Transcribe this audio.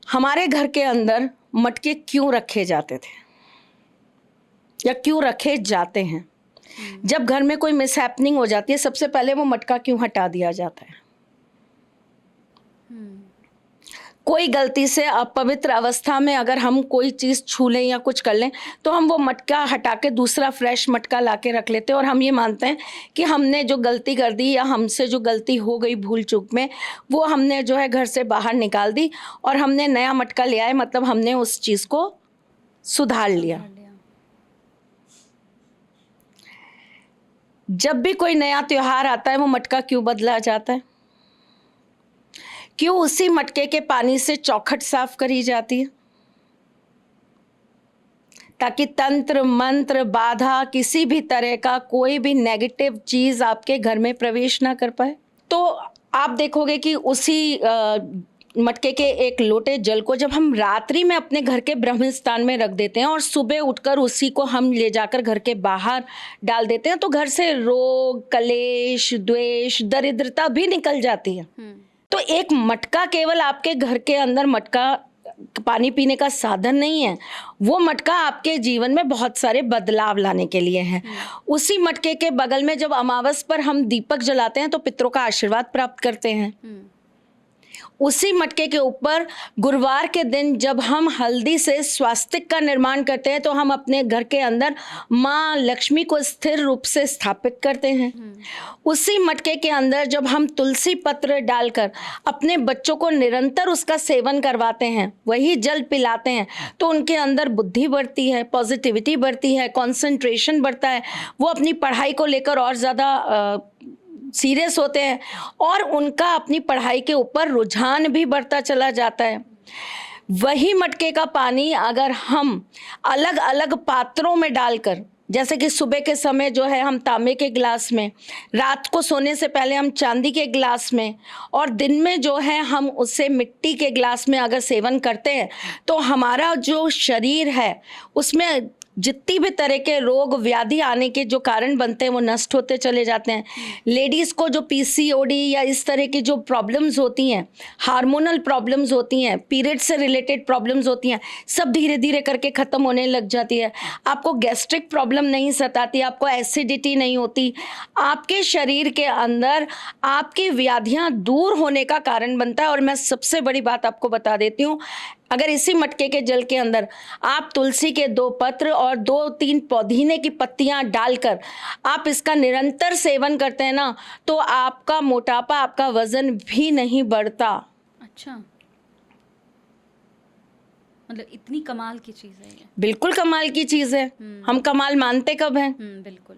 हमारे घर के अंदर मटके क्यों रखे जाते थे या क्यों रखे जाते हैं? जब घर में कोई मिसहैपनिंग हो जाती है, सबसे पहले वो मटका क्यों हटा दिया जाता है? कोई गलती से अपवित्र अवस्था में अगर हम कोई चीज़ छू लें या कुछ कर लें, तो हम वो मटका हटा के दूसरा फ्रेश मटका ला के रख लेते हैं और हम ये मानते हैं कि हमने जो गलती कर दी या हमसे जो गलती हो गई भूल चूक में, वो हमने जो है घर से बाहर निकाल दी और हमने नया मटका ले आए, मतलब हमने उस चीज़ को सुधार लिया। जब भी कोई नया त्योहार आता है, वो मटका क्यों बदला जाता है? क्यों उसी मटके के पानी से चौखट साफ करी जाती है? ताकि तंत्र मंत्र बाधा किसी भी तरह का कोई भी नेगेटिव चीज आपके घर में प्रवेश ना कर पाए। तो आप देखोगे कि उसी मटके के एक लोटे जल को जब हम रात्रि में अपने घर के ब्रह्म स्थान में रख देते हैं और सुबह उठकर उसी को हम ले जाकर घर के बाहर डाल देते हैं, तो घर से रोग, कलेश, द्वेष, दरिद्रता भी निकल जाती है। तो एक मटका केवल आपके घर के अंदर मटका पानी पीने का साधन नहीं है, वो मटका आपके जीवन में बहुत सारे बदलाव लाने के लिए है। उसी मटके के बगल में जब अमावस पर हम दीपक जलाते हैं तो पितरों का आशीर्वाद प्राप्त करते हैं। उसी मटके के ऊपर गुरुवार के दिन जब हम हल्दी से स्वास्तिक का निर्माण करते हैं तो हम अपने घर के अंदर माँ लक्ष्मी को स्थिर रूप से स्थापित करते हैं। उसी मटके के अंदर जब हम तुलसी पत्र डालकर अपने बच्चों को निरंतर उसका सेवन करवाते हैं, वही जल पिलाते हैं, तो उनके अंदर बुद्धि बढ़ती है, पॉजिटिविटी बढ़ती है, कंसंट्रेशन बढ़ता है, वो अपनी पढ़ाई को लेकर और ज़्यादा सीरियस होते हैं और उनका अपनी पढ़ाई के ऊपर रुझान भी बढ़ता चला जाता है। वही मटके का पानी अगर हम अलग अलग पात्रों में डालकर, जैसे कि सुबह के समय जो है हम तांबे के गिलास में, रात को सोने से पहले हम चांदी के गिलास में और दिन में जो है हम उसे मिट्टी के गिलास में अगर सेवन करते हैं, तो हमारा जो शरीर है उसमें जितनी भी तरह के रोग व्याधि आने के जो कारण बनते हैं वो नष्ट होते चले जाते हैं। लेडीज़ को जो पीसीओडी या इस तरह की जो प्रॉब्लम्स होती हैं, हार्मोनल प्रॉब्लम्स होती हैं, पीरियड से रिलेटेड प्रॉब्लम्स होती हैं, सब धीरे धीरे करके ख़त्म होने लग जाती है। आपको गैस्ट्रिक प्रॉब्लम नहीं सताती, आपको एसिडिटी नहीं होती, आपके शरीर के अंदर आपकी व्याधियाँ दूर होने का कारण बनता है। और मैं सबसे बड़ी बात आपको बता देती हूँ, अगर इसी मटके के जल के अंदर आप तुलसी के 2 पत्र और 2-3 पुदीने की पत्तियां डालकर आप इसका निरंतर सेवन करते हैं ना, तो आपका मोटापा, आपका वजन भी नहीं बढ़ता। अच्छा, मतलब इतनी कमाल की चीज़ है ये। बिल्कुल कमाल की चीज़ है। हम कमाल मानते कब हैं? बिल्कुल।